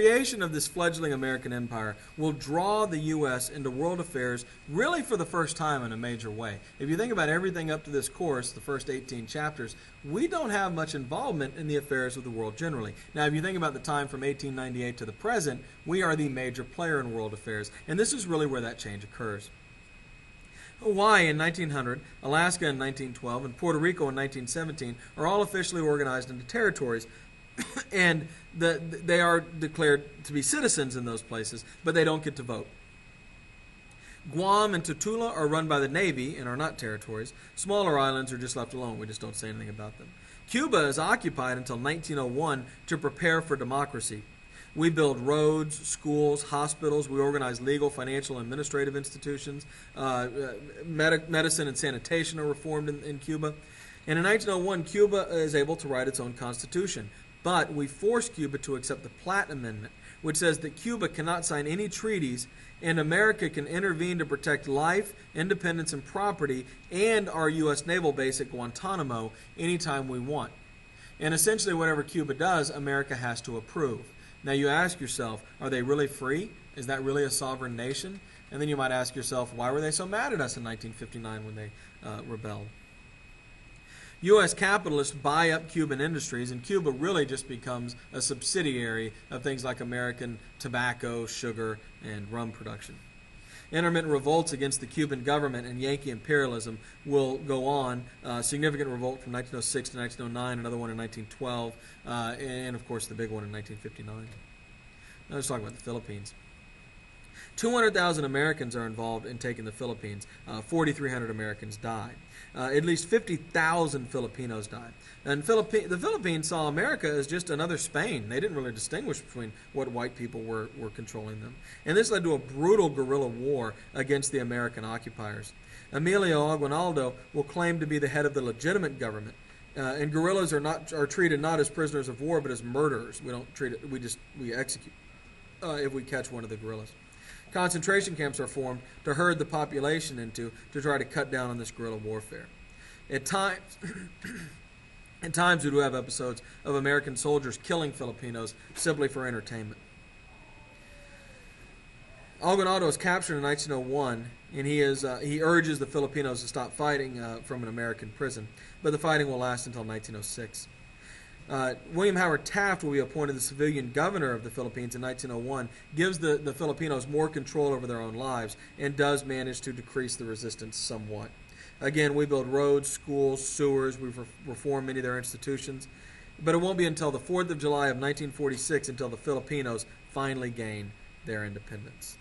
The creation of this fledgling American empire will draw the U.S. into world affairs really for the first time in a major way. If you think about everything up to this course, the first 18 chapters, we don't have much involvement in the affairs of the world generally. Now, if you think about the time from 1898 to the present, we are the major player in world affairs, and this is really where that change occurs. Hawaii in 1900, Alaska in 1912, and Puerto Rico in 1917 are all officially organized into territories, and they are declared to be citizens in those places, but they don't get to vote. Guam and Tutula are run by the Navy and are not territories. Smaller islands are just left alone. We just don't say anything about them. Cuba is occupied until 1901 to prepare for democracy. We build roads, schools, hospitals. We organize legal, financial, and administrative institutions. Medicine and sanitation are reformed in Cuba. And in 1901, Cuba is able to write its own constitution. But we force Cuba to accept the Platt Amendment, which says that Cuba cannot sign any treaties, and America can intervene to protect life, independence, and property, and our U.S. naval base at Guantanamo anytime we want. And essentially, whatever Cuba does, America has to approve. Now, you ask yourself, are they really free? Is that really a sovereign nation? And then you might ask yourself, why were they so mad at us in 1959 when they rebelled? U.S. capitalists buy up Cuban industries, and Cuba really just becomes a subsidiary of things like American tobacco, sugar, and rum production. Intermittent revolts against the Cuban government and Yankee imperialism will go on. Significant revolt from 1906 to 1909, another one in 1912, and of course the big one in 1959. Now let's talk about the Philippines. 200,000 Americans are involved in taking the Philippines. 4,300 Americans died. At least 50,000 Filipinos died. And the Philippines saw America as just another Spain. They didn't really distinguish between what white people were controlling them. And this led to a brutal guerrilla war against the American occupiers. Emilio Aguinaldo will claim to be the head of the legitimate government. And guerrillas are treated not as prisoners of war, but as murderers. We don't treat it. We execute if we catch one of the guerrillas. Concentration camps are formed to herd the population into to try to cut down on this guerrilla warfare. At times, we do have episodes of American soldiers killing Filipinos simply for entertainment. Aguinaldo is captured in 1901, and he urges the Filipinos to stop fighting from an American prison, but the fighting will last until 1906. William Howard Taft will be appointed the civilian governor of the Philippines in 1901, gives the Filipinos more control over their own lives, and does manage to decrease the resistance somewhat. Again, we build roads, schools, sewers, we reform many of their institutions, but it won't be until the 4th of July of 1946 until the Filipinos finally gain their independence.